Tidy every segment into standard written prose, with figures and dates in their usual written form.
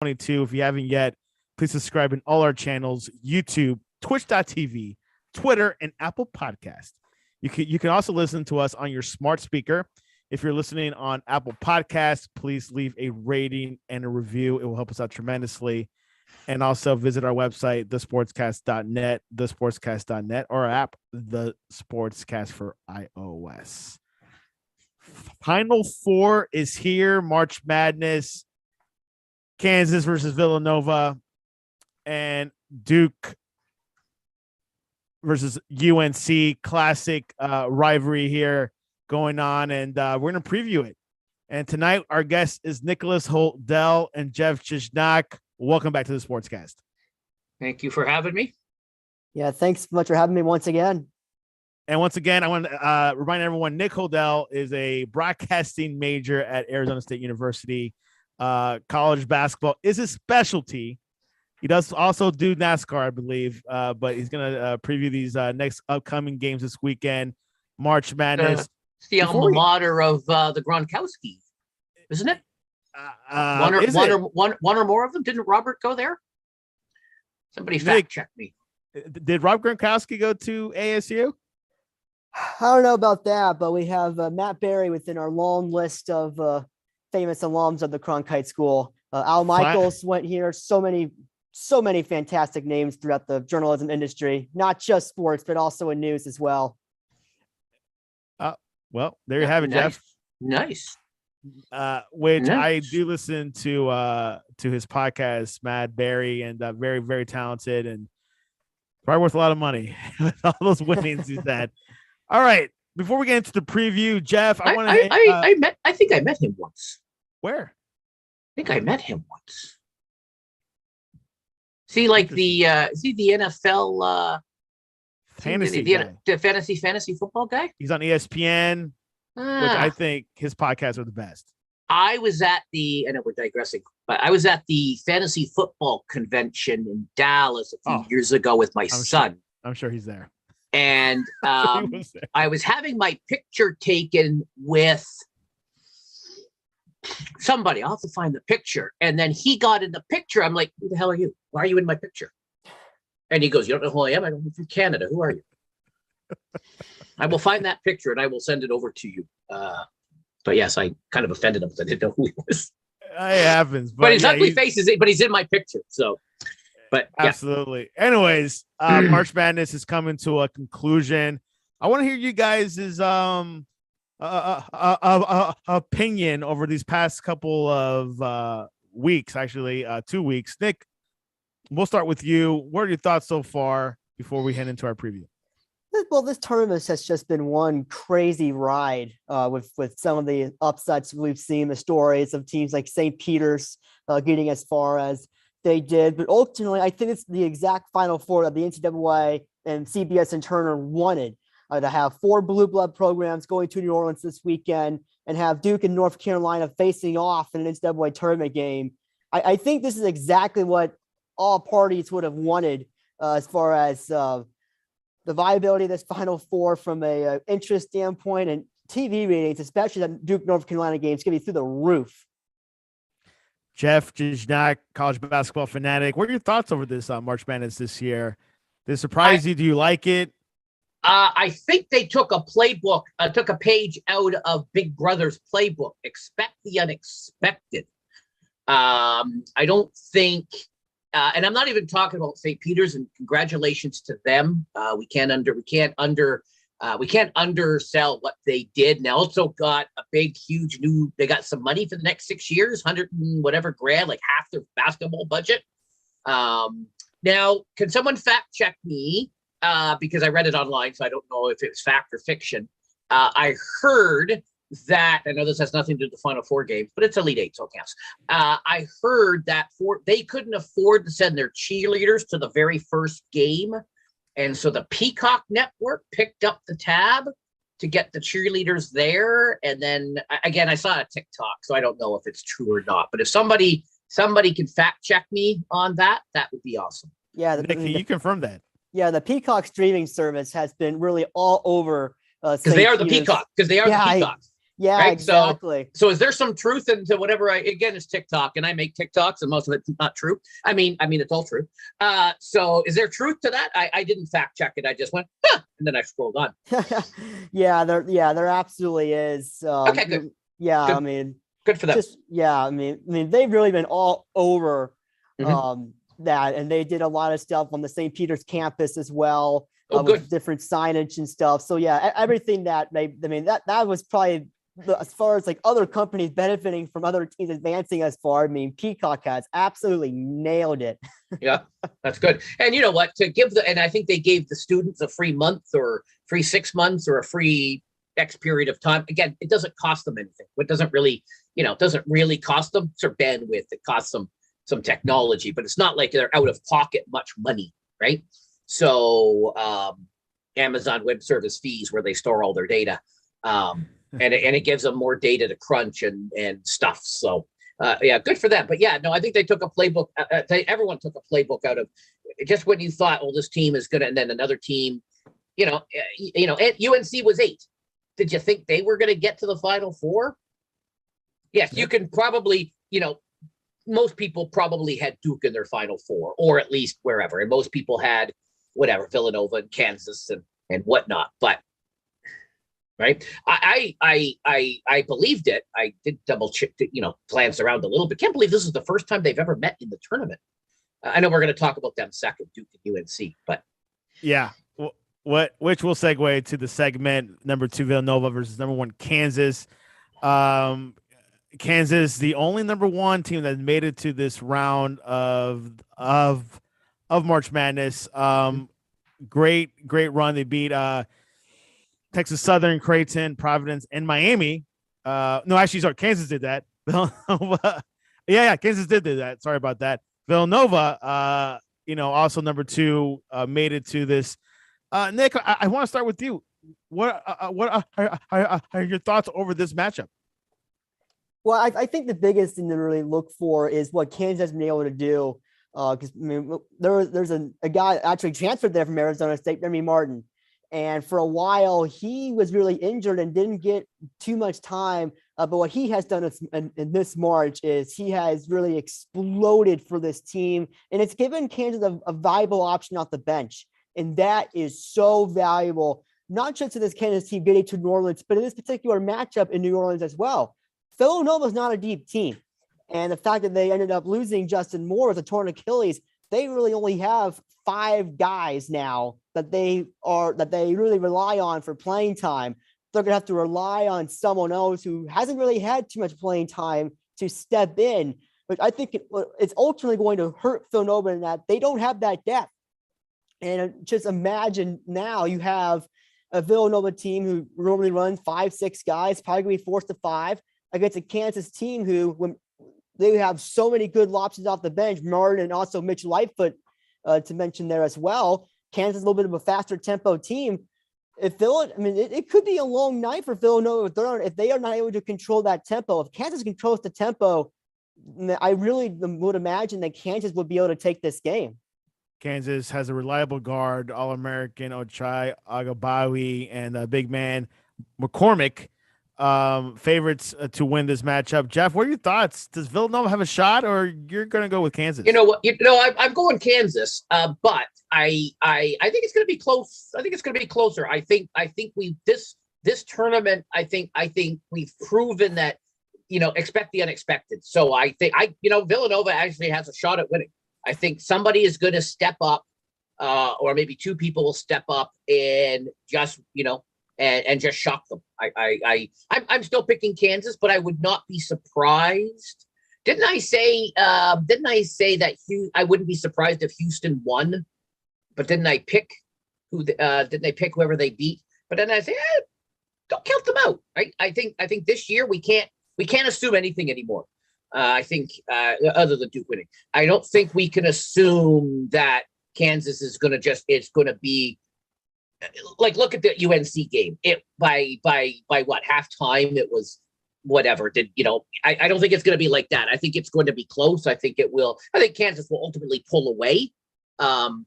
2022. If you haven't yet, please subscribe in all our channels: YouTube, Twitch.tv, Twitter, and Apple Podcast. You can also listen to us on your smart speaker. If you're listening on Apple Podcasts, please leave a rating and a review. It will help us out tremendously. And also visit our website, thesportscast.net, thesportscast.net, or our app, The Sportscast for iOS. Final Four is here. March Madness, Kansas versus Villanova, and Duke versus UNC. Classic rivalry here going on, and we're going to preview it. And tonight, our guest is Nicholas Hodell and Jeff Gignac. Welcome back to the Sportscast. Thank you for having me. Yeah, thanks so much for having me once again. And once again, I want to remind everyone, Nick Hodell is a broadcasting major at Arizona State University. College basketball is his specialty. He does also do NASCAR, I believe, but he's going to preview these next upcoming games this weekend. March Madness. It's the alma mater of the Gronkowski, isn't it? One or more of them. Didn't Robert go there? Somebody fact check me. Did Rob Gronkowski go to ASU? I don't know about that, but we have Matt Berry within our long list of famous alums of the Cronkite School. Al Michaels went here. So many fantastic names throughout the journalism industry, not just sports, but also in news as well. Well, there you have it, Jeff. Nice. Which I do listen to his podcast, Matt Berry, and very, very talented and probably worth a lot of money with all those winnings he's had. All right. Before we get into the preview, Jeff, I think I met him once. Where? I think I met him once. See, like the NFL fantasy the fantasy football guy. He's on ESPN, which I think his podcasts are the best. I was at I know we're digressing, but I was at the fantasy football convention in Dallas a few years ago with my son. I'm sure he's there. And I was having my picture taken with somebody. I'll have to find the picture. And then he got in the picture. I'm like, who the hell are you? Why are you in my picture? And he goes, you don't know who I am? I'm from Canada. Who are you? I will find that picture and I will send it over to you. But yes, I kind of offended him because I didn't know who he was. It happens. But his ugly face but he's in my picture. So, but yeah. Absolutely. Anyways, March Madness is coming to a conclusion. I want to hear you guys' opinion over these past couple of weeks, actually 2 weeks. Nick, we'll start with you. What are your thoughts so far before we head into our preview? Well, this tournament has just been one crazy ride with some of the upsets we've seen, the stories of teams like St. Peter's getting as far as they did. But ultimately, I think it's the exact Final Four that the NCAA and CBS and Turner wanted, to have 4 blue blood programs going to New Orleans this weekend and have Duke and North Carolina facing off in an NCAA tournament game. I think this is exactly what all parties would have wanted as far as the viability of this Final Four from a interest standpoint, and TV ratings, especially the Duke North Carolina games, going to be through the roof. Jeff Gignac, college basketball fanatic. What are your thoughts over this March Madness this year? Did it surprise you? Do you like it? I think they took a playbook, took a page out of Big Brother's playbook. Expect the unexpected. I don't think. And I'm not even talking about St. Peter's, and congratulations to them. We can't undersell what they did. And they also got a big, huge they got some money for the next 6 years, 100 and whatever grand, like half their basketball budget. Now, can someone fact check me? Because I read it online, so I don't know if it's fact or fiction. I heard that, I know this has nothing to do with the Final Four games, but it's Elite Eight, so it counts. I heard that they couldn't afford to send their cheerleaders to the very first game. And so the Peacock Network picked up the tab to get the cheerleaders there. And then, again, I saw a TikTok, so I don't know if it's true or not. But if somebody can fact check me on that, that would be awesome. Yeah. Nick, you confirm that. Yeah, the Peacock streaming service has been really all over. Because they are the Peacock. Because they are the Peacocks. Yeah, right? exactly. So is there some truth into whatever again, it's TikTok and I make TikToks and most of it's not true. I mean, it's all true. So is there truth to that? I didn't fact check it. I just went, huh, and then I scrolled on. There absolutely is. Okay, good. Yeah, Good. I mean, good for them. I mean, they've really been all over Mhm. that, and they did a lot of stuff on the St. Peter's campus as well, Oh, good. with different signage and stuff. So yeah, everything that that was probably as far as like other companies benefiting from other teams advancing as far. I mean, Peacock has absolutely nailed it. Yeah, that's good. And you know what? And I think they gave the students a free month or free 6 months or a free X period of time. Again, it doesn't cost them anything. It doesn't really cost them. It's their bandwidth. It costs them some technology, but it's not like they're out of pocket much money, right? So Amazon Web Service fees where they store all their data. And it gives them more data to crunch and stuff. So good for them. But yeah, no, I think they took a playbook. Everyone took a playbook out of just when you thought, oh, this team is good, and then another team, and UNC was 8. Did you think they were going to get to the Final Four? Yes, you can probably, most people probably had Duke in their Final Four, or at least wherever, and most people had whatever Villanova and Kansas and whatnot. But right, I believed it. I did double check, glance around a little bit. Can't believe this is the first time they've ever met in the tournament. I know we're going to talk about them second, Duke and UNC, but yeah. Which will segue to the segment number 2, Villanova versus number 1 Kansas. Kansas, the only number 1 team that made it to this round of March Madness. Great run. They beat Texas Southern, Creighton, Providence, and Miami. No, actually, sorry, Kansas did that. Villanova, yeah, Kansas did that. Sorry about that. Villanova, also number 2, made it to this. Nick, I want to start with you. What are your thoughts over this matchup? Well, I think the biggest thing to really look for is what Kansas has been able to do. Because there's a guy actually transferred there from Arizona State, Remy Martin. And for a while, he was really injured and didn't get too much time. But what he has done in this March is he has really exploded for this team. And it's given Kansas a viable option off the bench. And that is so valuable, not just to this Kansas team getting to New Orleans, but in this particular matchup in New Orleans as well. Villanova is not a deep team. And the fact that they ended up losing Justin Moore with a torn Achilles, they really only have 5 guys now that they really rely on for playing time. They're going to have to rely on someone else who hasn't really had too much playing time to step in. But I think it's ultimately going to hurt Villanova in that they don't have that depth. And just imagine now you have a Villanova team who normally runs 5-6 guys, probably going to be forced to 5 against a Kansas team who, when they have so many good options off the bench, Martin and also Mitch Lightfoot to mention there as well. Kansas is a little bit of a faster tempo team. It could be a long night for Villanova if they are not able to control that tempo. If Kansas controls the tempo, I really would imagine that Kansas would be able to take this game. Kansas has a reliable guard, All-American Ochai Agabawi, and a big man McCormick. Favorites to win this matchup. Jeff, what are your thoughts? Does Villanova have a shot, or you're going to go with Kansas? You know what? I'm going Kansas, but I think it's going to be close. I think it's going to be closer. I think this tournament. I think we've proven that expect the unexpected. So I think Villanova actually has a shot at winning. I think somebody is going to step up, or maybe 2 people will step up and just and just shock them. I'm still picking Kansas, but I would not be surprised. Didn't I say that I wouldn't be surprised if Houston won? But didn't I pick whoever they beat? But then I say, don't count them out. Right? I think this year we can't assume anything anymore. I think other than Duke winning, I don't think we can assume that Kansas is going to be like, look at the UNC game. It by what, halftime it was whatever. I don't think it's going to be like that. I think it's going to be close. I think Kansas will ultimately pull away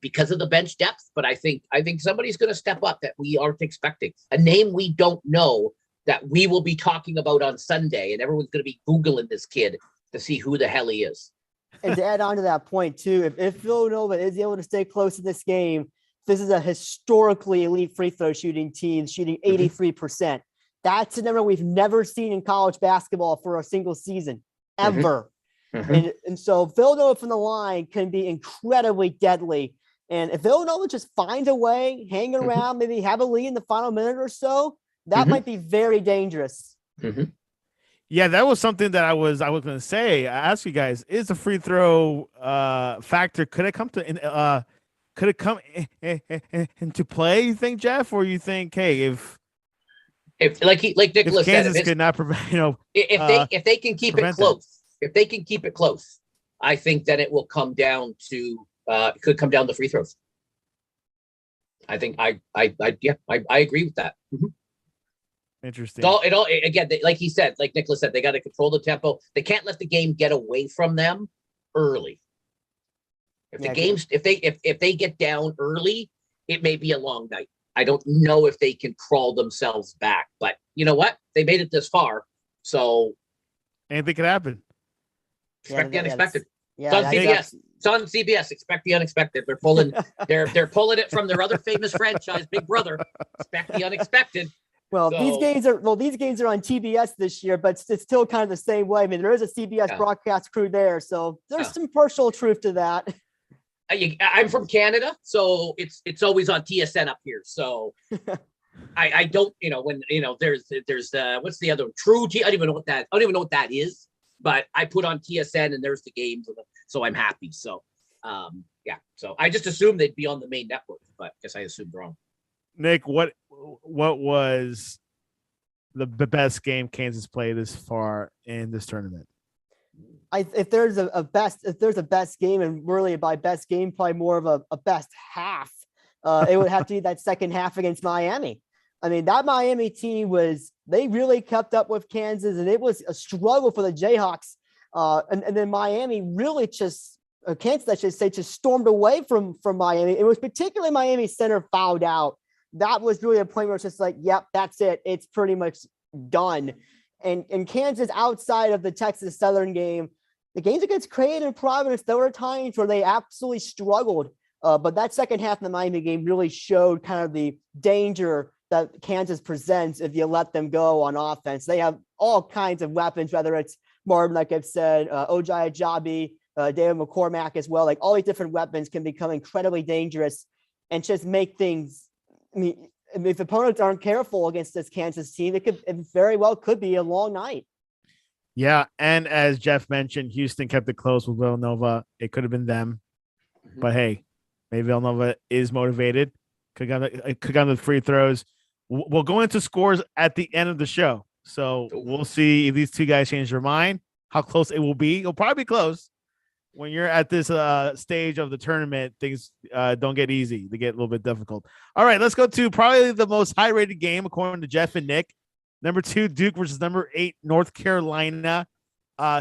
because of the bench depth. But I think somebody's going to step up that we aren't expecting. A name we don't know that we will be talking about on Sunday, and everyone's going to be Googling this kid to see who the hell he is. And to add on to that point too, if Villanova is able to stay close in this game, this is a historically elite free throw shooting team, shooting 83%. That's a number we've never seen in college basketball for a single season, ever. And so Villanova from the line can be incredibly deadly. And if Villanova just finds a way, hang around, maybe have a lead in the final minute or so, that might be very dangerous. Yeah, that was something that I was going to say. I asked you guys: is the free throw factor could it come into play? You think, Jeff, or you think, hey, if like Nicholas said, Kansas could not prevent, if they can keep it close, if they can keep it close, I think that it will come down to could come down to free throws. I think I agree with that. Interesting. It all again, like he said, like Nicholas said, they got to control the tempo. They can't let the game get away from them early. If they get down early, it may be a long night. I don't know if they can crawl themselves back, but you know what? They made it this far, so anything could happen. Expect the unexpected. Yeah, it's on CBS. It's on CBS. Expect the unexpected. They're pulling. they're pulling it from their other famous franchise, Big Brother. Expect the unexpected. Well, these games are on TBS this year, but it's still kind of the same way. I mean, there is a CBS broadcast crew there, so there's some partial truth to that. I'm from Canada, so it's always on TSN up here. So I don't, when there's what's the other one? True T? I don't even know what that is. But I put on TSN and there's the games, so I'm happy. So so I just assumed they'd be on the main network, but I guess I assumed wrong. Nick, what was the best game Kansas played this far in this tournament? If there's a best game, and really by best game, probably more of a best half, it would have to be that second half against Miami. I mean, that Miami team they really kept up with Kansas, and it was a struggle for the Jayhawks. And then Miami really Kansas, I should say, just stormed away from Miami. It was particularly Miami center fouled out. That was really a point where it's just like, yep, that's it. It's pretty much done. And Kansas, outside of the Texas Southern game, the games against Creighton and Providence, there were times where they absolutely struggled. But that second half of the Miami game really showed kind of the danger that Kansas presents if you let them go on offense. They have all kinds of weapons, whether it's Marvin, like I've said, Ojai Ajabi, David McCormack as well. Like all these different weapons can become incredibly dangerous and just make things. I mean, if opponents aren't careful against this Kansas team, it very well could be a long night. Yeah, and as Jeff mentioned, Houston kept it close with Villanova. It could have been them, but hey, maybe Villanova is motivated. Could get on the free throws. We'll go into scores at the end of the show, so we'll see if these two guys change their mind. How close it will be? It'll probably be close. When you're at this stage of the tournament, things don't get easy. They get a little bit difficult. All right, let's go to probably the most high-rated game, according to Jeff and Nick. Number 2, Duke versus number 8, North Carolina,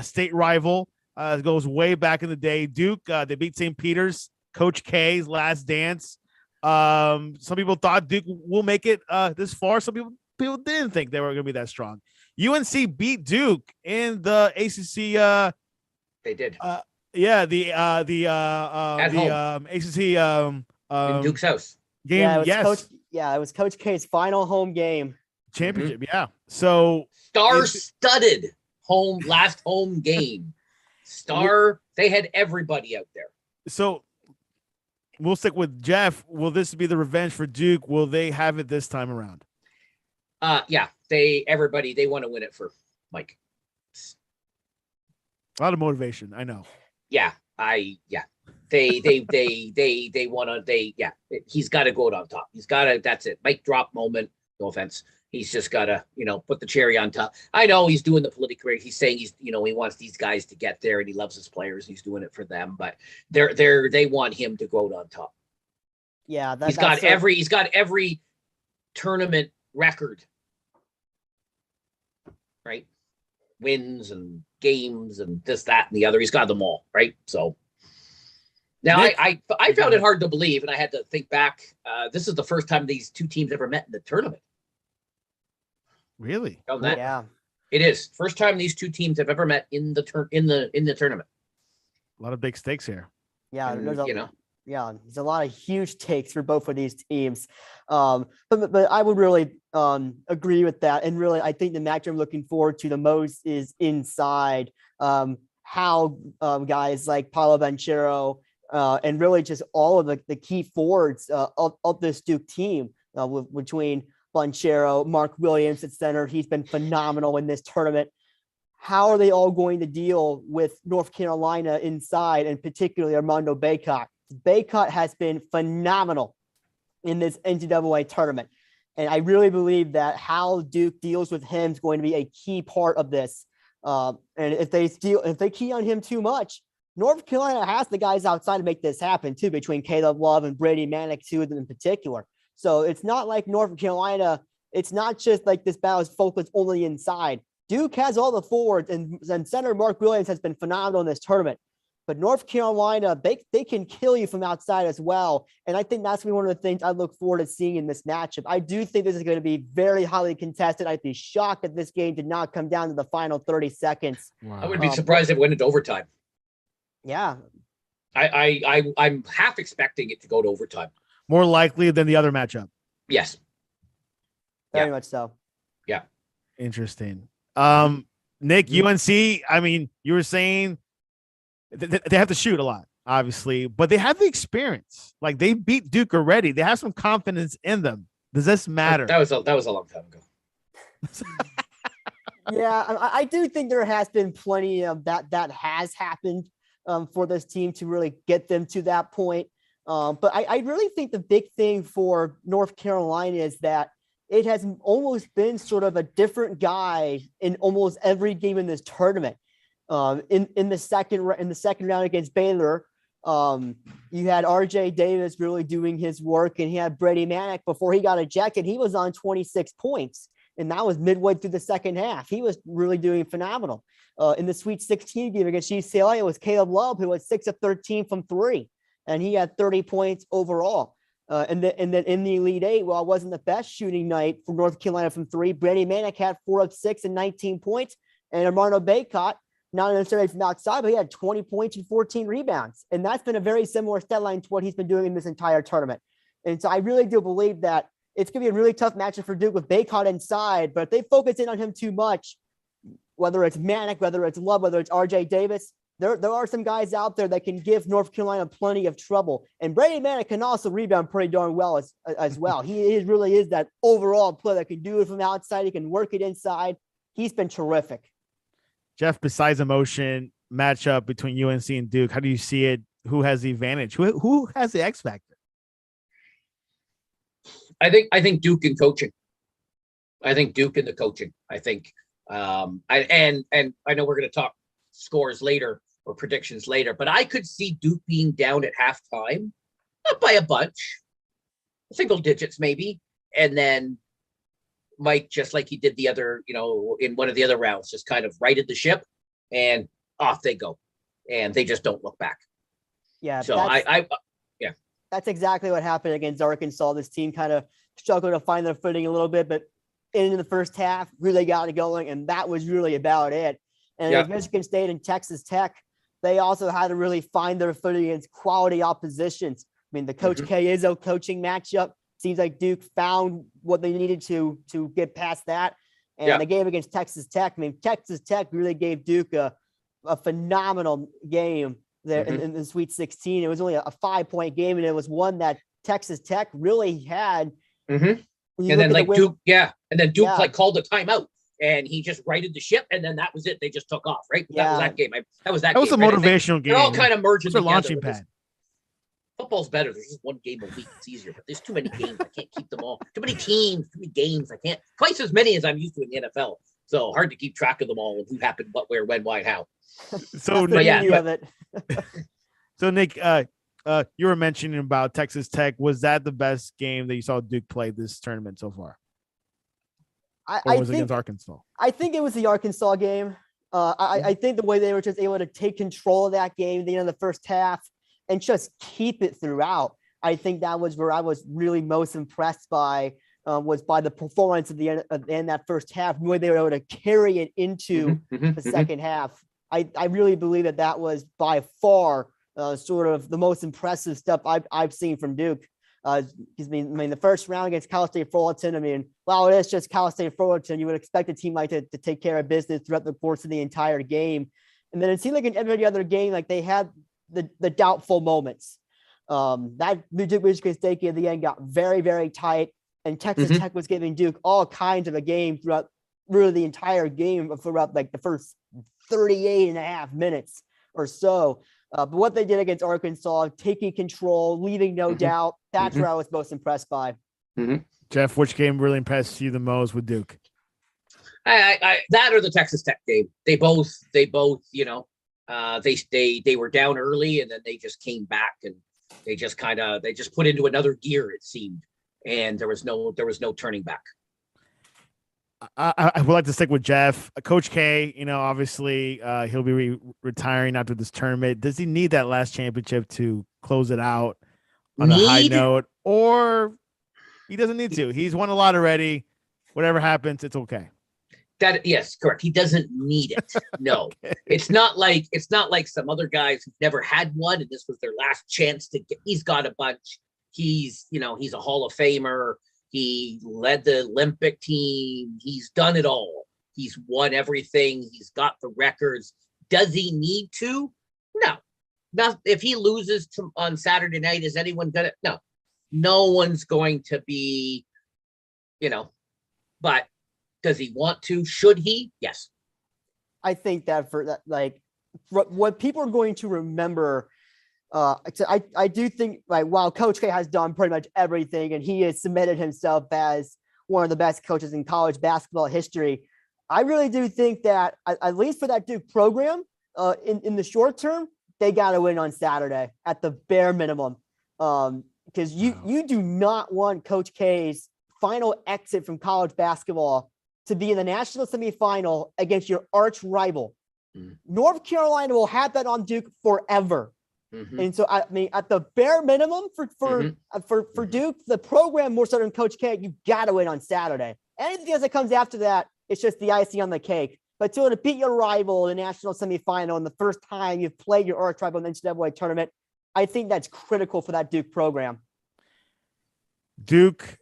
state rival. It goes way back in the day. Duke, they beat St. Peter's, Coach K's last dance. Some people thought Duke will make it this far. Some people didn't think they were going to be that strong. UNC beat Duke in the ACC. They did. The ACC in Duke's house game. It was Coach K's final home game championship. Yeah, so star-studded last home game. They had everybody out there. So we'll stick with Jeff. Will this be the revenge for Duke? Will they have it this time around? They want to win it for Mike. A lot of motivation, I know. They want to, he's got to go out on top. That's it. Mic drop moment. No offense. He's just got to, put the cherry on top. I know he's doing the political, he's saying he wants these guys to get there and he loves his players. He's doing it for them, but they want him to go out on top. Yeah. He's got every tournament record, right? Wins and games and this, that, and the other. He's got them all, right? So now Nick, I found it hard to believe, and I had to think back. This is the first time these two teams ever met in the tournament. Really? On that. Yeah. It is first time these two teams have ever met in the tournament. A lot of big stakes here. Yeah, And, there's a a lot of huge takes for both of these teams. But I would really agree with that. And really, I think the match I'm looking forward to the most is inside. How guys like Paolo Banchero and really just all of the key forwards of this Duke team between Banchero, Mark Williams at center. He's been phenomenal in this tournament. How are they all going to deal with North Carolina inside, and particularly Armando Bacot? Bacot has been phenomenal in this NCAA tournament. And I really believe that how Duke deals with him is going to be a key part of this. And if they key on him too much, North Carolina has the guys outside to make this happen too, between Caleb Love and Brady Manick, two of them in particular. So it's not like North Carolina, it's not just like this battle is focused only inside. Duke has all the forwards, and center Mark Williams has been phenomenal in this tournament. But North Carolina, they can kill you from outside as well. And I think that's one of the things I look forward to seeing in this matchup. I do think this is going to be very highly contested. I'd be shocked if this game did not come down to the final 30 seconds. Wow. I would be surprised if it went into overtime. Yeah. I'm half expecting it to go to overtime. More likely than the other matchup. Yes. Very much so. Yeah. Interesting. Nick, UNC, I mean, you were saying they have to shoot a lot, obviously, but they have the experience. Like, they beat Duke already. They have some confidence in them. Does this matter? That was a long time ago. Yeah, I do think there has been plenty of that has happened for this team to really get them to that point. But I really think the big thing for North Carolina is that it has almost been sort of a different guy in almost every game in this tournament. In the second round against Baylor, you had RJ Davis really doing his work, and he had Brady Manick before he got ejected. He was on 26 points, and that was midway through the second half. He was really doing phenomenal. In the Sweet 16 game against UCLA, it was Caleb Love, who was 6 of 13 from three, and he had 30 points overall. And then in the Elite Eight, while it wasn't the best shooting night for North Carolina from three, Brady Manick had 4 of 6 and 19 points, and Armando Bacot, not necessarily from outside, but he had 20 points and 14 rebounds. And that's been a very similar stat line to what he's been doing in this entire tournament. And so I really do believe that it's going to be a really tough matchup for Duke with Bacot inside, but if they focus in on him too much, whether it's Manick, whether it's Love, whether it's RJ Davis, there are some guys out there that can give North Carolina plenty of trouble. And Brady Manick can also rebound pretty darn well as well. He really is that overall player that can do it from outside. He can work it inside. He's been terrific. Jeff, besides emotion matchup between UNC and Duke, how do you see it? Who has the advantage? Who has the X factor? I think Duke in coaching. I think Duke in the coaching. I think and I know we're going to talk scores later or predictions later, but I could see Duke being down at halftime, not by a bunch, single digits maybe, and then Mike, just like he did the other, in one of the other rounds, just kind of righted the ship and off they go, and they just don't look back. Yeah. So that's exactly what happened against Arkansas. This team kind of struggled to find their footing a little bit, but in the first half, really got it going, and that was really about it. And with Michigan State and Texas Tech, they also had to really find their footing against quality oppositions. I mean, the Coach K Izzo coaching matchup seems like Duke found what they needed to get past that. And the game against Texas Tech, I mean, Texas Tech really gave Duke a phenomenal game there in the Sweet 16. It was only a 5-point game, and it was one that Texas Tech really had. And then Duke like called a timeout, and he just righted the ship, and then that was it. They just took off, right? Yeah. That was that game. That was a motivational game. They're all kind of merging It's a together. launching pad. Football's better. There's just one game a week. It's easier, but there's too many games. I can't keep them all. Too many teams, too many games. I can't. Twice as many as I'm used to in the NFL. So hard to keep track of them all and who happened, what, where, when, why, how. So, So Nick, you were mentioning about Texas Tech. Was that the best game that you saw Duke play this tournament so far? Or was it against Arkansas? I think it was the Arkansas game. I think the way they were just able to take control of that game at the end of the first half and just keep it throughout. I think that was where I was really most impressed by was by the performance at the end that first half, where they were able to carry it into the second half. I really believe that was by far sort of the most impressive stuff I've seen from Duke. I mean, the first round against Cal State Fullerton, I mean, while it is just Cal State Fullerton, you would expect a team like to take care of business throughout the course of the entire game. And then it seemed like in every other game, like they had the doubtful moments. That Duke Michigan State game at the end got very, very tight, and Texas Tech was giving Duke all kinds of a game throughout really the entire game throughout like the first 38 and a half minutes or so. But what they did against Arkansas, taking control, leaving no doubt, that's where I was most impressed by. Jeff, which game really impressed you the most with Duke? I that or the Texas Tech game. They both, you know, they were down early and then they just came back and they just put into another gear, it seemed, and there was no turning back. I would like to stick with Jeff. Coach K, you know, obviously he'll be retiring after this tournament. Does he need that last championship to close it out on a high note, or he doesn't need to? He's won a lot already. Whatever happens, it's okay. Yes, correct. He doesn't need it. No, okay. It's not like some other guys who've never had one and this was their last chance to get. He's got a bunch. He's a Hall of Famer. He led the Olympic team. He's done it all. He's won everything. He's got the records. Does he need to? No. Not if he loses on Saturday night. Is anyone gonna? No. No one's going to be. You know, but. Does he want to? Should he? Yes. I think that for that, like, what people are going to remember, I do think, like, while Coach K has done pretty much everything and he has cemented himself as one of the best coaches in college basketball history, I really do think that, at least for that Duke program, in the short term, they got to win on Saturday at the bare minimum, because you do not want Coach K's final exit from college basketball to be in the national semifinal against your arch rival. North Carolina will have that on Duke forever. And so, I mean, at the bare minimum for Duke, the program more so than Coach K, you got to win on Saturday. Anything else that comes after that, it's just the icing on the cake. But to beat your rival in the national semifinal and the first time you've played your arch rival in the NCAA tournament, I think that's critical for that Duke program. Duke,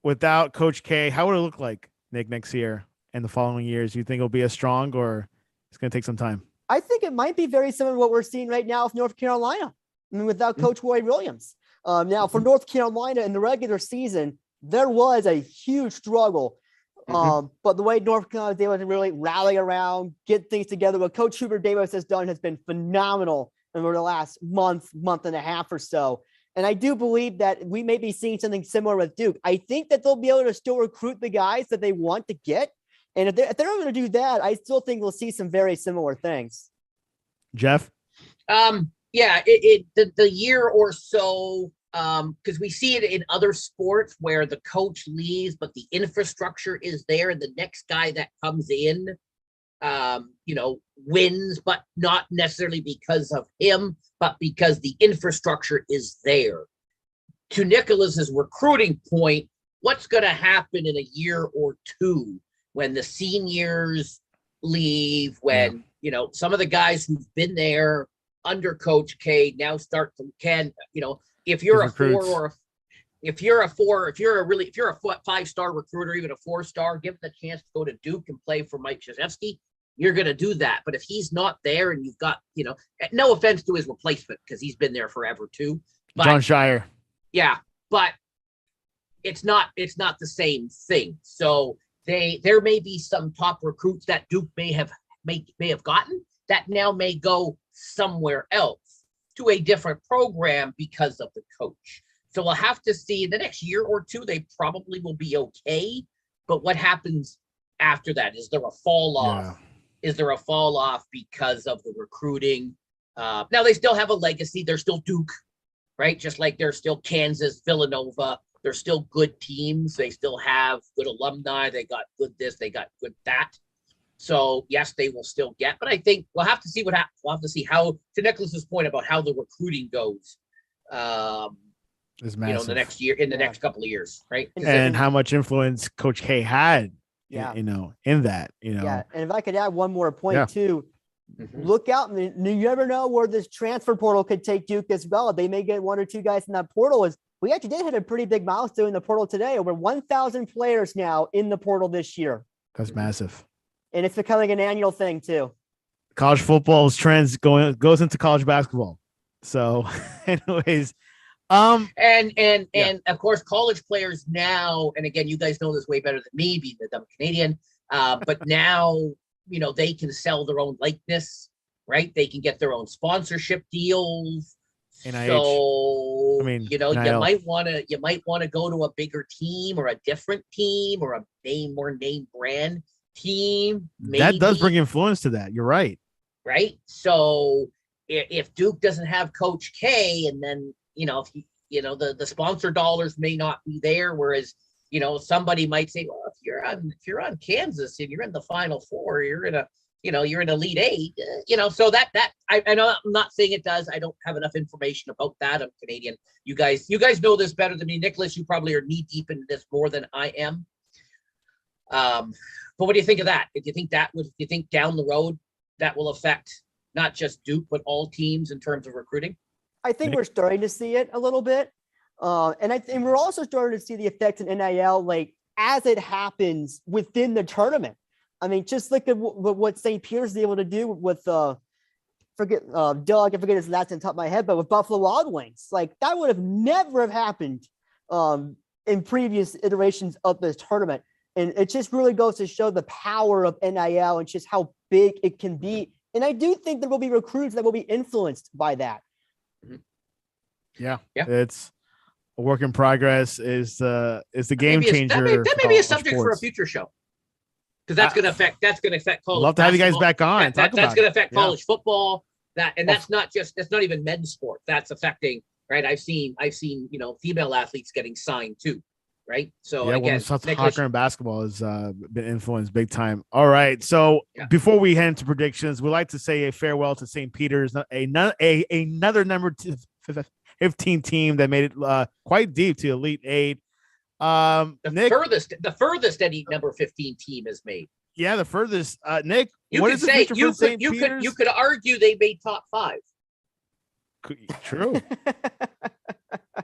without Coach K, how would it look like, Nick, next year and the following years? Do you think it'll be as strong, or it's going to take some time? I think it might be very similar to what we're seeing right now with North Carolina. I mean, without Coach Roy Williams. Now, for North Carolina in the regular season, there was a huge struggle. But the way North Carolina was able to really rally around, get things together, what Coach Hubert Davis has done has been phenomenal over the last month and a half or so. And I do believe that we may be seeing something similar with Duke. I think that they'll be able to still recruit the guys that they want to get. And if they're able to do that, I still think we'll see some very similar things. Jeff? Yeah, the year or so, because we see it in other sports where the coach leaves, but the infrastructure is there, and the next guy that comes in, wins, but not necessarily because of him, but because the infrastructure is there. To Nicholas's recruiting point, what's going to happen in a year or two when the seniors leave, when, some of the guys who've been there under Coach K now start to if you're a five-star recruiter, even a four-star, give them the chance to go to Duke and play for Mike Krzyzewski, you're going to do that. But if he's not there and you've got, no offense to his replacement, because he's been there forever too. But, John Shire. Yeah, but it's not the same thing. So there may be some top recruits that Duke may have gotten that now may go somewhere else to a different program because of the coach. So we'll have to see in the next year or two, they probably will be okay. But what happens after that? Is there a fall off? Yeah. Is there a fall off because of the recruiting? Now they still have a legacy. They're still Duke, right? Just like they're still Kansas, Villanova. They're still good teams. They still have good alumni. They got good this, they got good that. So yes, they will still get, but I think we'll have to see what happens. We'll have to see how, to Nicholas's point about how the recruiting goes. It's you know, massive. the next year, in the next couple of years, right? And how much influence Coach K had, you know, in that, you know. Yeah, and if I could add one more point too, look out. You never know where this transfer portal could take Duke as well. They may get one or two guys in that portal. We actually did hit a pretty big milestone in the portal today. Over 1,000 players now in the portal this year. That's massive. And it's becoming an annual thing too. College football's trends goes into college basketball. So anyways, and of course, college players now, and again, you guys know this way better than me, being the dumb Canadian. But now, you know, they can sell their own likeness, right? They can get their own sponsorship deals. NIH. So I mean, you know, NIL. you might want to go to a bigger team or a different team or a name brand team. Maybe. That does bring influence to that. You're right. Right. So if Duke doesn't have Coach K, and then, you know, if the sponsor dollars may not be there, whereas, you know, somebody might say, well, if you're on Kansas and you're in the Final Four, you're in Elite Eight, you know. So that I know, I'm not saying it does. I don't have enough information about that. I'm Canadian. You guys know this better than me, Nicholas. You probably are knee deep into this more than I am. But what do you think of that? Do you think down the road that will affect not just Duke, but all teams in terms of recruiting? I think we're starting to see it a little bit. And we're also starting to see the effects in NIL, like as it happens within the tournament. I mean, just look at what St. Peter's is able to do with, Doug, I forget his last name on top of my head, but with Buffalo Wild Wings. Like, that would have never have happened in previous iterations of this tournament. And it just really goes to show the power of NIL and just how big it can be. And I do think there will be recruits that will be influenced by that. Yeah. It's a work in progress. Is the game changer. That may be a subject for a future show, because that's going to affect college. Love to have you guys back on. That's going to affect college football. That's not even men's sport. That's affecting, right? I've seen you know, female athletes getting signed too. Right. So again, soccer and basketball has been influenced big time. All right. So before we head into predictions, we'd like to say a farewell to St. Peter's, another number 15 team that made it quite deep to Elite Eight. The furthest any number 15 team has made. Yeah, the furthest. Nick, you could argue they made top 5. True.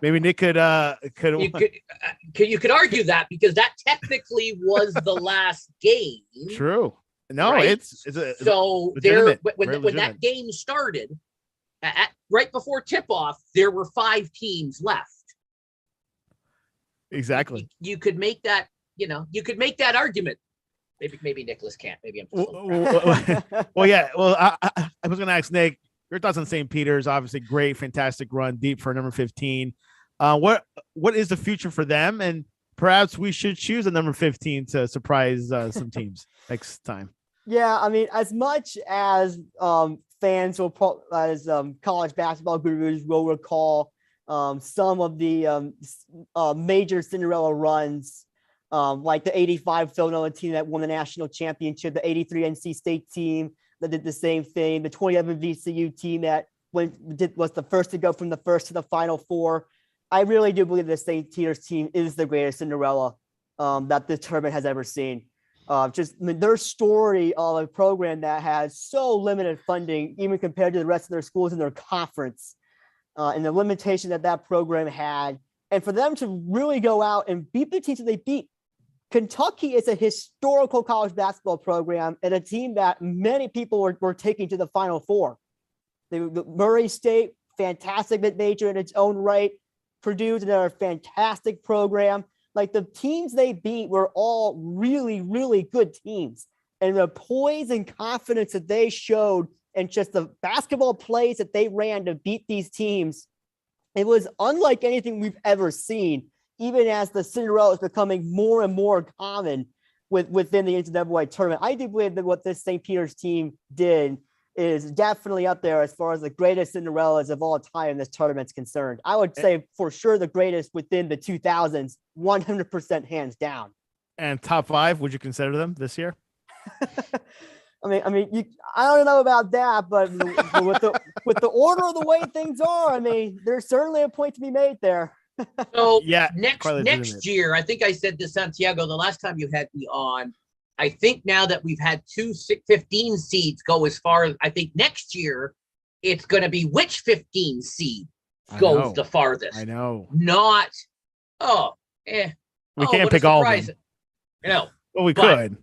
Maybe Nick could you could argue that, because that technically was the last game. True. No, right? So there when that game started, right before tip-off, there were 5 teams left. Exactly. You could make that, argument. Maybe Nicholas can't. Maybe I'm well, yeah. Well, I was gonna ask Nick your thoughts on St. Peter's. Obviously, great, fantastic run, deep for number 15. What is the future for them? And perhaps we should choose a number 15 to surprise some teams next time. Yeah, I mean, as much as fans will, as college basketball gurus will recall some of the major Cinderella runs, like the 85 Villanova team that won the national championship, the 83 NC State team that did the same thing, the 2011 VCU team that was the first to go from the first to the Final Four. I really do believe the St. Peter's team is the greatest Cinderella that this tournament has ever seen. Their story of a program that has so limited funding, even compared to the rest of their schools in their conference, and the limitation that program had, and for them to really go out and beat the teams that they beat. Kentucky is a historical college basketball program and a team that many people were taking to the Final Four. Murray State, fantastic mid-major in its own right. Purdue's another fantastic program. Like, the teams they beat were all really, really good teams. And the poise and confidence that they showed and just the basketball plays that they ran to beat these teams, it was unlike anything we've ever seen, even as the Cinderella is becoming more and more common within the NCAA tournament. I do believe that what this St. Peter's team did is definitely up there as far as the greatest Cinderellas of all time in this tournament's concerned. I would say for sure the greatest within the 2000s, 100% hands down. And top 5, would you consider them this year? I don't know about that, but with the order of the way things are, I mean, there's certainly a point to be made there. So Yeah, next year, I think I said to Santiago the last time you had me on, I think now that we've had 15 seeds go as far as, I think next year it's going to be which 15 seed goes the farthest. I know. Not, we can't pick all of them. Well, we could.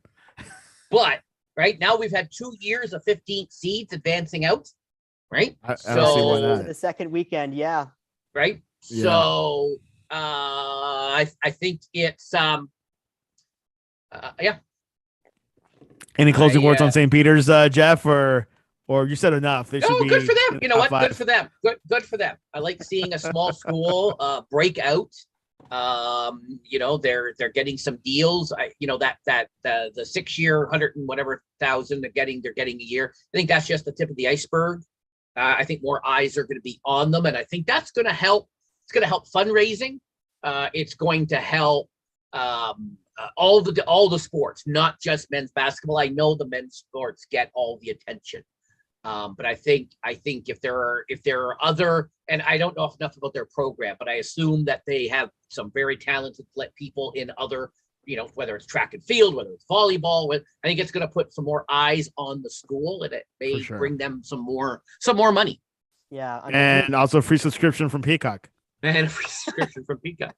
But right now we've had 2 years of 15 seeds advancing out, right? I don't see why not. The second weekend, yeah. Right? Yeah. So I think it's yeah. Any closing words on St. Peter's, Jeff, or you said enough? They should be good for them. You know what? 5. Good for them. Good for them. I like seeing a small school break out. They're getting some deals. The 6 year 100 and whatever thousand they're getting a year. I think that's just the tip of the iceberg. I think more eyes are going to be on them, and I think that's going to help. It's going to help fundraising. It's going to help all the sports, not just men's basketball. I know the men's sports get all the attention, but I think if there are other, and I don't know enough about their program, but I assume that they have some very talented people in other, whether it's track and field, whether it's volleyball. I think it's going to put some more eyes on the school, and it may bring them some more money. Yeah, and also a free subscription from Peacock. And a free subscription from Peacock.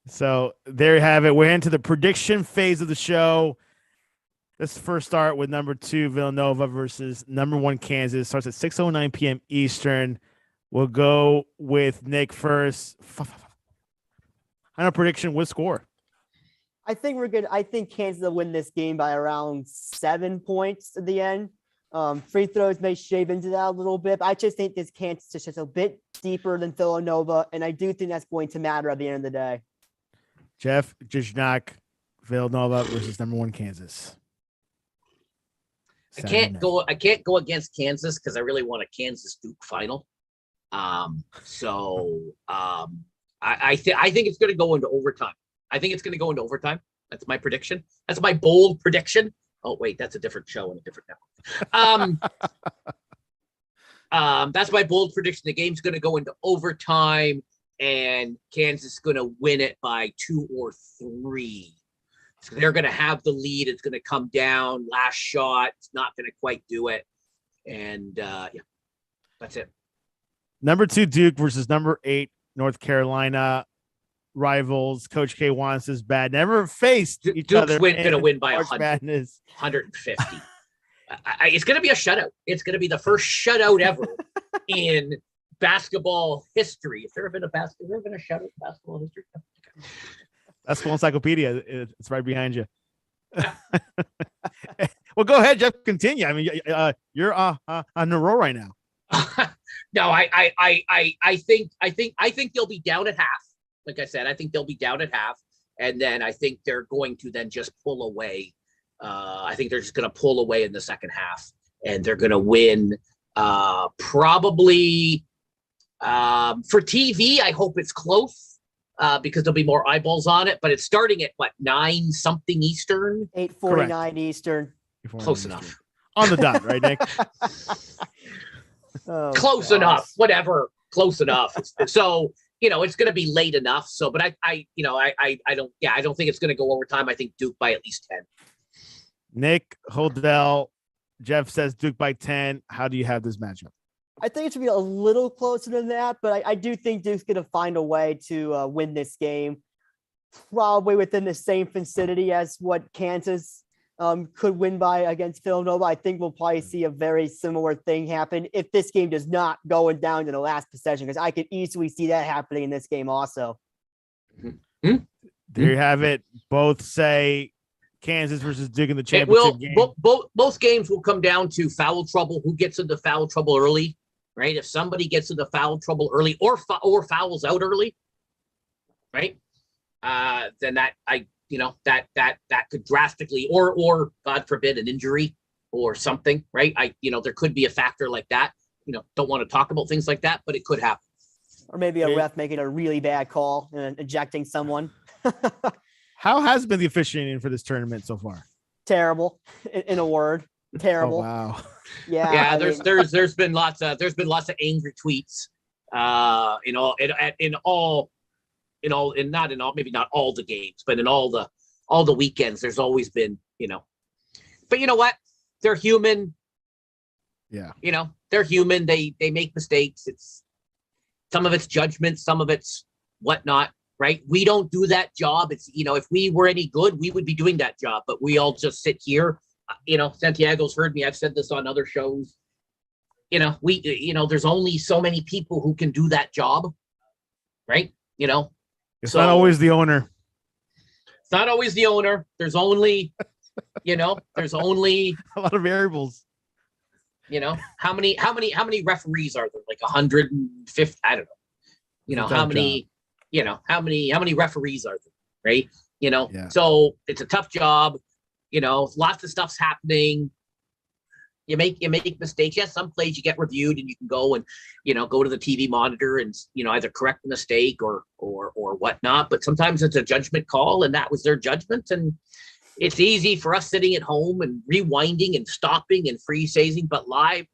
So there you have it. We're into the prediction phase of the show. Let's first start with number 2 Villanova versus number 1 Kansas. Starts at 6:09 p.m. Eastern. We'll go with Nick first. On a prediction with score. I think we're good. I think Kansas will win this game by around 7 points at the end. Free throws may shave into that a little bit, but I just think this Kansas is just a bit deeper than Villanova, and I do think that's going to matter at the end of the day. Jeff, Gignac, Villanova versus number 1 Kansas. I can't go against Kansas because I really want a Kansas Duke final. I think it's going to go into overtime. That's my prediction. That's my bold prediction. Oh wait, that's a different show and a different network. That's my bold prediction. The game's going to go into overtime, and Kansas is going to win it by 2 or 3. So they're going to have the lead. It's going to come down. Last shot. It's not going to quite do it. And that's it. Number 2 Duke versus number 8 North Carolina. Rivals. Coach K wants this bad. Never faced each Duke's other. Duke's going to win by 150. It's going to be a shutout. It's going to be the first shutout ever in basketball history. Has there ever been a shutout in basketball history? Basketball Encyclopedia. It's right behind you. Well, go ahead, Jeff. Continue. I mean, you're on the roll right now. No, I think they'll be down at half. Like I said, I think they'll be down at half, and then I think they're going to then just pull away. I think they're just going to pull away in the second half, and they're going to win. Probably for TV, I hope it's close because there'll be more eyeballs on it. But it's starting at 9 something Eastern, 8:49 Eastern. Close enough. On the dot, right, Nick? Close enough. Whatever. Close enough. So. It's going to be late enough. So, but I don't think it's going to go overtime. I think Duke by at least 10. Nick, Hodell, Jeff says Duke by 10. How do you have this matchup? I think it's going to be a little closer than that, but I do think Duke's going to find a way to win this game, probably within the same vicinity as what Kansas could win by against Villanova. I think we'll probably see a very similar thing happen if this game does not go down to the last possession, because I could easily see that happening in this game also. There you have it. Both say Kansas versus Duke in the championship game. Both games will come down to foul trouble. Who gets into foul trouble early, right? If somebody gets into foul trouble early or fouls out early, right? Then that could drastically, or God forbid, an injury or something, right? There could be a factor like that. Don't want to talk about things like that, but it could happen. Or maybe a ref making a really bad call and ejecting someone. How has been the officiating for this tournament so far? Terrible, in a word. Terrible. Oh, wow. Yeah. There's been lots of angry tweets. In all not in all, maybe not all the games, but in all the weekends, there's always been, but you know what? They're human. Yeah. They're human. They make mistakes. Some of it's judgment, some of it's whatnot, right? We don't do that job. It's, if we were any good, we would be doing that job, but we all just sit here. Santiago's heard me. I've said this on other shows. There's only so many people who can do that job, right? It's not always the owner. It's not always the owner. There's only, there's only a lot of variables. How many referees are there? Like 150? I don't know. How many, how many referees are there? Right. Yeah. So it's a tough job. Lots of stuff's happening. You make mistakes. Yes, some plays you get reviewed and you can go and, go to the TV monitor and, either correct the mistake or whatnot. But sometimes it's a judgment call, and that was their judgment. And it's easy for us sitting at home and rewinding and stopping and freezing, but live,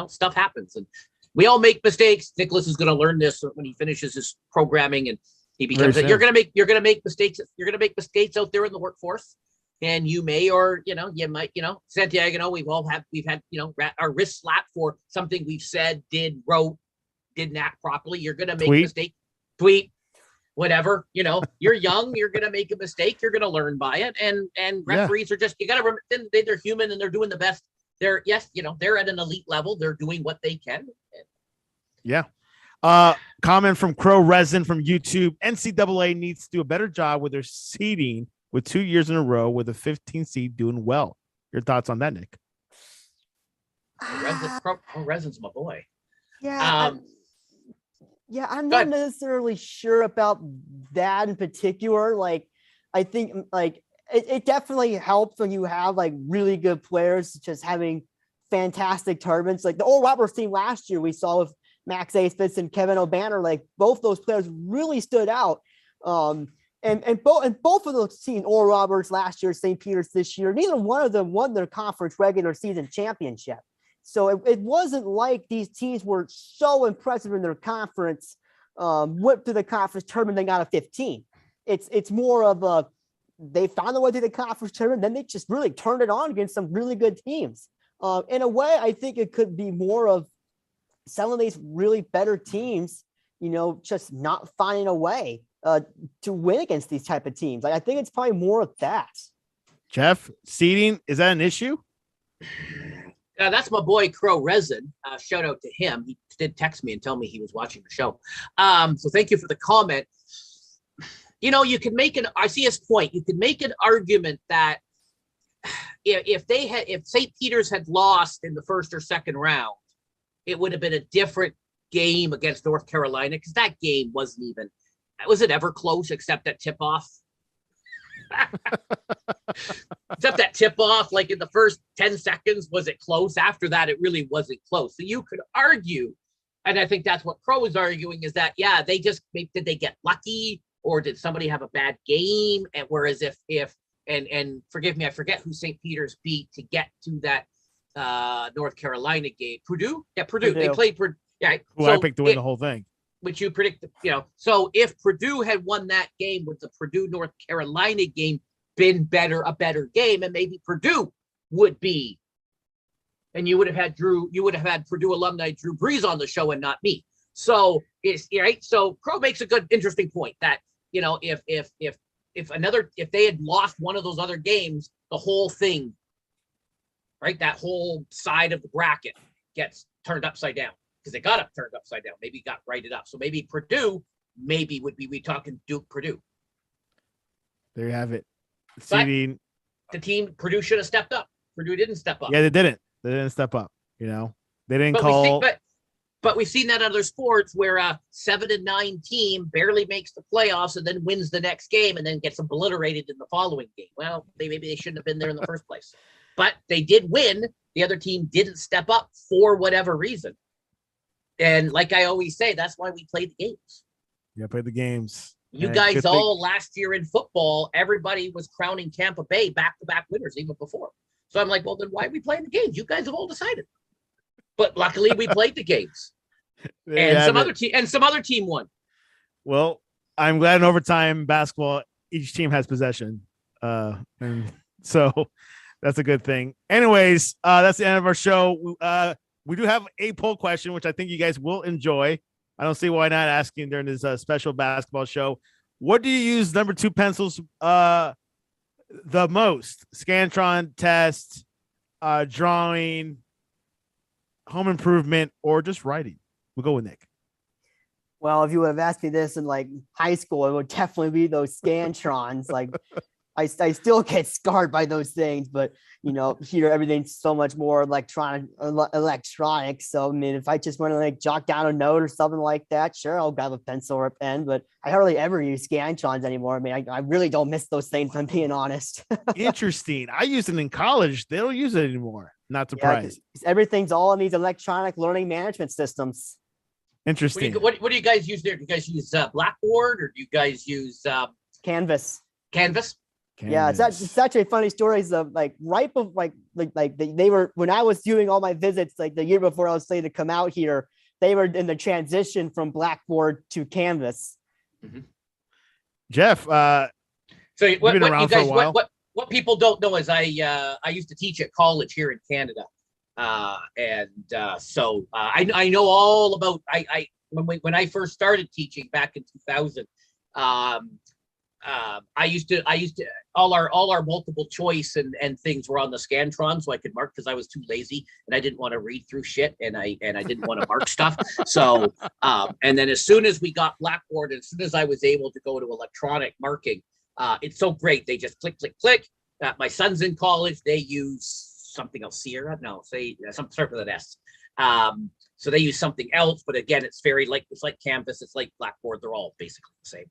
stuff happens, and we all make mistakes. Nicholas is going to learn this when he finishes his programming, and he becomes. You're going to make mistakes. You're going to make mistakes out there in the workforce. And you may, or, you might, Santiago, we've had, our wrist slapped for something we've said, wrote, didn't act properly. You're going to make a mistake, tweet, whatever, you're young, you're going to make a mistake. You're going to learn by it. And referees are just, you got to remember, they're human and they're doing the best. They're at an elite level. They're doing what they can. Yeah. Comment from Crow Resin from YouTube. NCAA needs to do a better job with their seeding, with 2 years in a row with a 15 seed doing well. Your thoughts on that, Nick? Resin's my boy. Yeah. I'm not necessarily sure about that in particular. Like, I think it definitely helps when you have like really good players just having fantastic tournaments. Like the Oral Roberts team last year, we saw with Max Aspis and Kevin O'Banner, like both those players really stood out. And both of those teams, Oral Roberts last year, St. Peter's this year, neither one of them won their conference regular season championship. So it wasn't like these teams were so impressive in their conference, went to the conference tournament, they got a 15. It's more of they found their way to the conference tournament, then they just really turned it on against some really good teams. In a way, I think it could be more of some of these really better teams, just not finding a way to win against these type of teams. Like, I think it's probably more of that. Jeff, seeding, is that an issue? That's my boy Crow Resin. Shout out to him. He did text me and tell me he was watching the show. So thank you for the comment. You can make I see his point. You can make an argument that if St. Peter's had lost in the first or second round, it would have been a different game against North Carolina, because that game was it ever close except that tip off? Except that tip off, like in the first 10 seconds, was it close? After that, it really wasn't close. So you could argue, and I think that's what Crow is arguing, is that, did they get lucky, or did somebody have a bad game? And whereas if forgive me, I forget who St. Peter's beat to get to that North Carolina game. Purdue? Yeah, Purdue. They played Purdue. Yeah. Who I picked to win the whole thing. Which you predicted, so if Purdue had won that game, would the Purdue North Carolina game been a better game, and maybe Purdue would be, and you would have had Purdue alumni Drew Brees on the show and not me. So it's right. So Crow makes a good, interesting point that, if they had lost one of those other games, the whole thing, right, that whole side of the bracket gets turned upside down. Because they got turned upside down, maybe got righted up. So maybe Purdue, would be we talking Duke Purdue. There you have it. The team Purdue should have stepped up. Purdue didn't step up. Yeah, they didn't. They didn't step up. They didn't call. But we've seen that in other sports where a 7-9 team barely makes the playoffs and then wins the next game and then gets obliterated in the following game. Well, maybe they shouldn't have been there in the first place. But they did win. The other team didn't step up for whatever reason. And like I always say, that's why we played the games. Yeah, play the games. You guys all last year in football, everybody was crowning Tampa Bay back-to-back winners even before. So I'm like, well, then why are we playing the games? You guys have all decided. But luckily we played the games. And some other team won. Well, I'm glad in overtime basketball, each team has possession. And so that's a good thing. Anyways, that's the end of our show. We do have a poll question, which I think you guys will enjoy. I don't see why not asking during this special basketball show. What do you use number 2 pencils the most? Scantron, test, drawing, home improvement, or just writing? We'll go with Nick. Well, if you would have asked me this in like high school, it would definitely be those Scantrons. Like I still get scarred by those things, but here everything's so much more electronic. So I mean, if I just want to like jot down a note or something like that, sure, I'll grab a pencil or a pen. But I hardly ever use Scantrons anymore. I mean, I really don't miss those things, if I'm being honest. Interesting. I used it in college. They don't use it anymore. Not surprised. Yeah, everything's all in these electronic learning management systems. Interesting. What do you guys use there? Do you guys use Blackboard, or do you guys use Canvas? Canvas? Yeah, it's actually a funny stories of like right before they were when I was doing all my visits like the year before I was slated to come out here, they were in the transition from Blackboard to Canvas. Mm-hmm. Jeff, so what been around you guys for a while. What people don't know is I used to teach at college here in Canada, so I know all about when I first started teaching back in 2000. I used to all our multiple choice and things were on the Scantron, so I could mark because I was too lazy and I didn't want to read through shit and I didn't want to mark stuff. So and then as soon as we got Blackboard, as soon as I was able to go to electronic marking, it's so great. They just click. My son's in college. They use something else. Sierra? No, say some start with an S. So they use something else, but again, it's like Canvas. It's like Blackboard. They're all basically the same.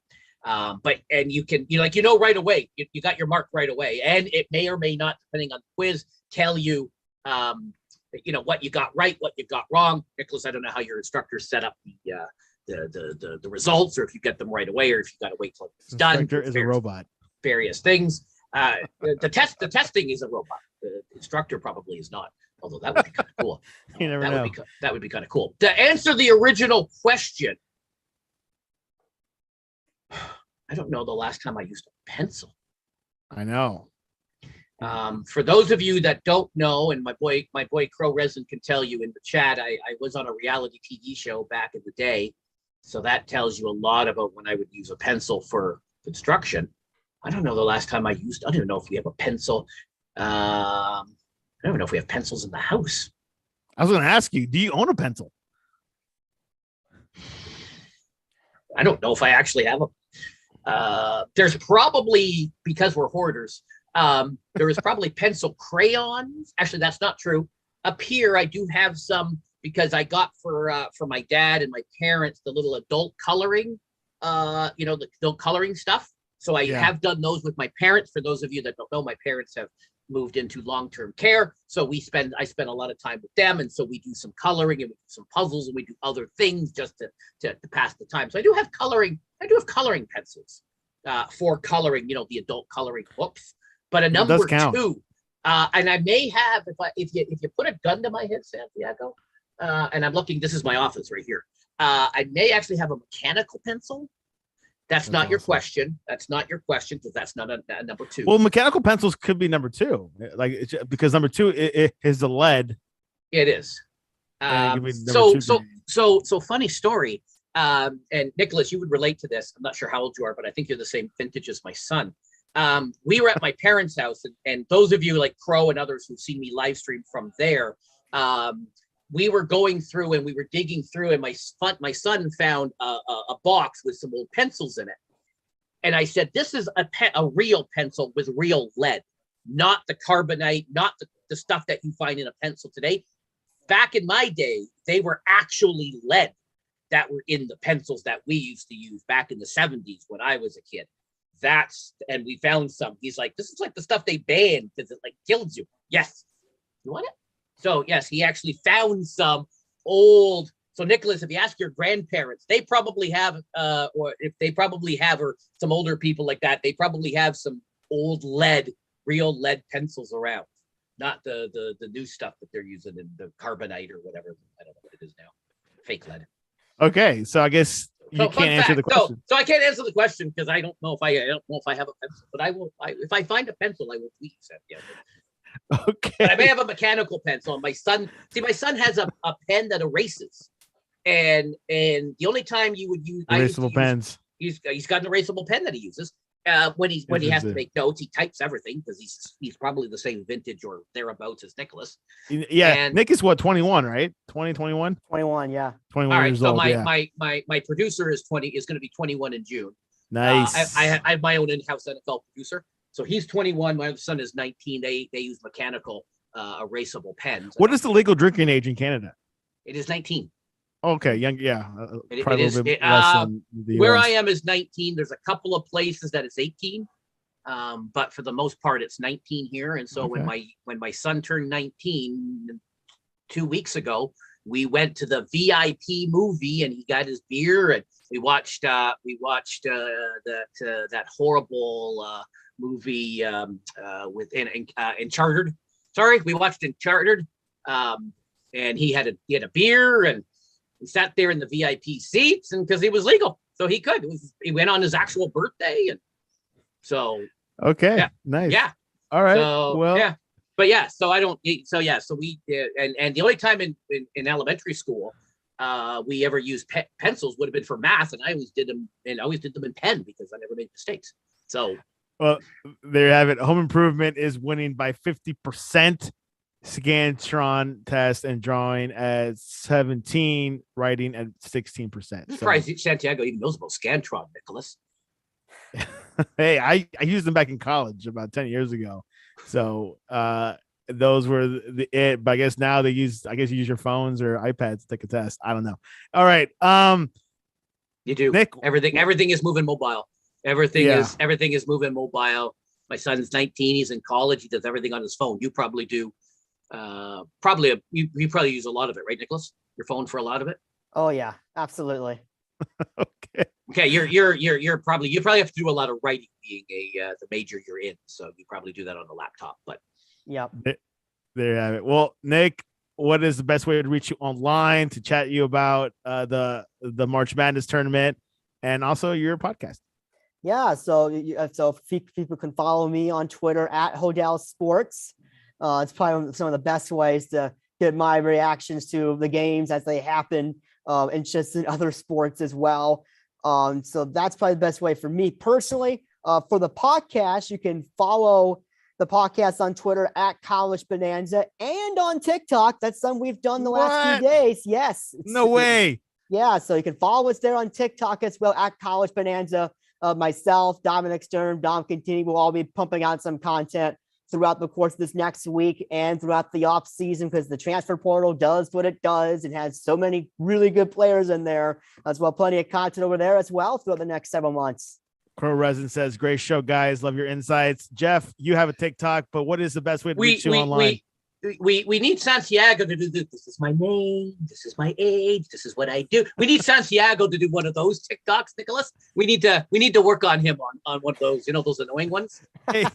But you can right away, you got your mark right away, and it may or may not, depending on the quiz, tell you what you got right, what you got wrong. Nicholas, I don't know how your instructor set up the results, or if you get them right away, or if you got to wait till it's done. Instructor is a robot. Various things. The testing is a robot. The instructor probably is not. Although that would be kind of cool. You never know. That would be kind of cool. To answer the original question, I don't know the last time I used a pencil. I know. For those of you that don't know, and my boy Crow Resin can tell you in the chat, I was on a reality TV show back in the day. So that tells you a lot about when I would use a pencil for construction. I don't know the last time I don't even know if we have a pencil. I don't even know if we have pencils in the house. I was going to ask you, do you own a pencil? I don't know if I actually have a. There's probably, because we're hoarders, there is probably pencil crayons. Actually, that's not true. Up here, I do have some because I got for my dad and my parents the little adult coloring, the adult coloring stuff. So I have done those with my parents. For those of you that don't know, my parents have moved into long-term care. So I spend a lot of time with them. And so we do some coloring and we do some puzzles and we do other things just to pass the time. So I do have coloring pencils for coloring, the adult coloring books. But a number two, and I may have, if you put a gun to my head, Santiago, and I'm looking, this is my office right here. I may actually have a mechanical pencil. That's not awesome. Your question. That's not your question because that's not a number two. Well, mechanical pencils could be number two, because number two it is the lead. It is. So funny story. And Nicholas, you would relate to this. I'm not sure how old you are, but I think you're the same vintage as my son. We were at my parents' house, and those of you like Crow and others who've seen me live stream from there, we were going through and we were digging through, and my son found a box with some old pencils in it. And I said, this is a real pencil with real lead, not the carbonite, not the stuff that you find in a pencil today. Back in my day, they were actually lead that were in the pencils that we used to use back in the 70s when I was a kid. And we found some. He's like, this is like the stuff they banned because it like kills you. Yes. You want it? So yes, he actually found some old. So Nicholas, if you ask your grandparents, they probably have, or if they probably have, or some older people like that, they probably have some old real lead pencils around, not the new stuff that they're using in the carbonite or whatever. I don't know what it is now. Fake lead. Okay, so I guess you can't answer the question. So I can't answer the question because I don't know if I have a pencil, but I will. If I find a pencil, I will tweet you. Okay. But I may have a mechanical pencil. And my son has a pen that erases, and the only time you would use erasable pens. He's got an erasable pen that he uses. When he has to make notes, he types everything because he's probably the same vintage or thereabouts as Nicholas. Yeah, and Nick is what, 21, right? 21, 21, yeah. 21 all right, years so old. my producer is going to be 21 in June. Nice. I have my own in-house NFL producer, so he's 21. My other son is 19. They use mechanical erasable pens. What is the legal drinking age in Canada? It is 19. Okay, young, yeah. It is. Where I am is 19. There's a couple of places that it's 18, but for the most part, it's 19 here. And so when my son turned 19 2 weeks ago, we went to the VIP movie, and he got his beer, and we watched that horrible movie with Uncharted. Sorry, we watched Uncharted, and he had a beer, and he sat there in the VIP seats, and because he was legal, so he could. He went on his actual birthday, and so nice. Yeah. All right. So, well, yeah. But yeah, so I don't. So yeah, so we and the only time in elementary school we ever used pencils would have been for math, and I always did them in pen because I never made mistakes. So well, there you have it. Home Improvement is winning by 50%. Scantron test and drawing at 17, writing at 16%. I'm surprised Santiago even knows about Scantron, Nicholas. Hey, I used them back in college about 10 years ago. So those were it. But I guess now you use your phones or iPads to take a test. I don't know. All right. You do. Nick, everything is moving mobile. Everything is moving mobile. My son's 19. He's in college. He does everything on his phone. You probably do. You probably use a lot of it, right, Nicholas? Your phone for a lot of it. Oh yeah, absolutely. Okay. You probably have to do a lot of writing, being the major you're in. So you probably do that on the laptop. But yeah, there you have it. Well, Nick, what is the best way to reach you online to chat you about the March Madness tournament and also your podcast? Yeah, so people can follow me on Twitter at Hodell Sports. It's probably some of the best ways to get my reactions to the games as they happen, and just in other sports as well. So that's probably the best way for me personally. For the podcast, you can follow the podcast on Twitter at College Bonanza and on TikTok. That's something we've done the last few days. Yes. No way. Yeah, so you can follow us there on TikTok as well at College Bonanza. Myself, Dominic Stern, Dom Contini will all be pumping out some content throughout the course of this next week and throughout the off season, because the transfer portal does what it does and has so many really good players in there as well. Plenty of content over there as well throughout the next several months. Crow Resin says, great show, guys. Love your insights. Jeff, you have a TikTok, but what is the best way to reach you online? We need Santiago to do this. This is my name. This is my age. This is what I do. We need Santiago to do one of those TikToks, Nicholas. We need to work on him on one of those, those annoying ones. Hey,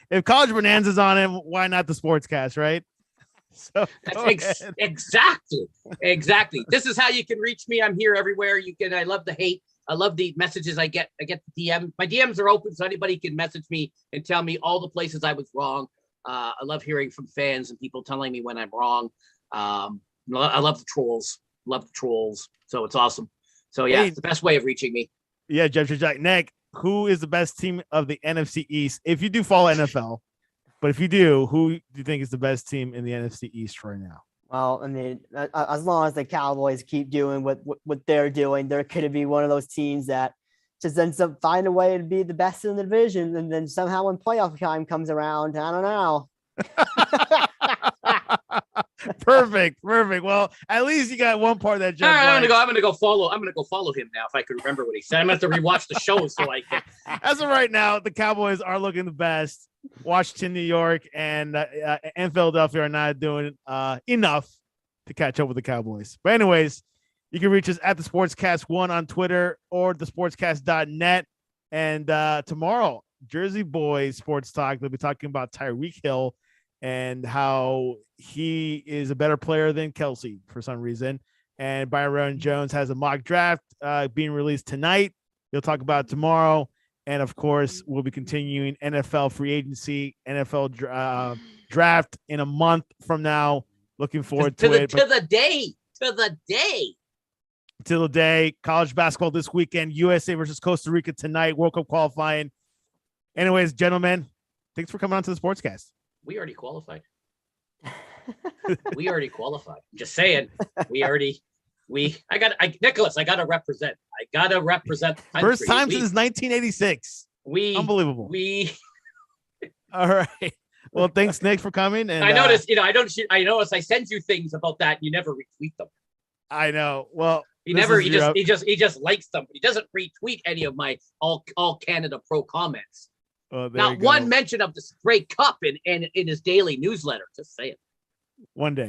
if College Bonanza's on him, why not the Sportscast, right? So exactly. This is how you can reach me. I'm here everywhere. I love the hate. I love the messages I get. I get the DM. My DMs are open, so anybody can message me and tell me all the places I was wrong. I love hearing from fans and people telling me when I'm wrong. I love the trolls. So it's awesome. So yeah, it's the best way of reaching me. Yeah, Jeff Jack. Nick, who is the best team of the NFC East? If you do follow NFL, but if you do, who do you think is the best team in the NFC East right now? Well, I mean, as long as the Cowboys keep doing what they're doing, they're going to be one of those teams that just ends up find a way to be the best in the division, and then somehow when playoff time comes around, I don't know. Perfect. Well, at least you got one part that. All right, I'm gonna go follow him now if I can remember what he said. I'm gonna have to rewatch the show so I can. As of right now, the Cowboys are looking the best. Washington, New York, and Philadelphia are not doing enough to catch up with the Cowboys. But anyways, you can reach us at the Sportscast1 on Twitter or thesportscast.net. And tomorrow, Jersey Boys Sports Talk, they'll be talking about Tyreek Hill and how he is a better player than Kelsey for some reason. And Byron Jones has a mock draft being released tonight. He'll talk about it tomorrow. And of course, we'll be continuing NFL free agency, NFL draft in a month from now. Looking forward to it. To the day. Till the day. College basketball this weekend. USA versus Costa Rica tonight. World Cup qualifying. Anyways, gentlemen, thanks for coming on to the Sportscast. We already qualified. Just saying. Nicholas, I gotta represent. The country. First time since 1986. Unbelievable. All right. Well, thanks, Nick, for coming. And I noticed, I noticed I send you things about that. And you never retweet them. I know. Well, he just likes them. He doesn't retweet any of my all Canada Pro comments. Not one mention of the Grey Cup in his daily newsletter. Just saying. One day.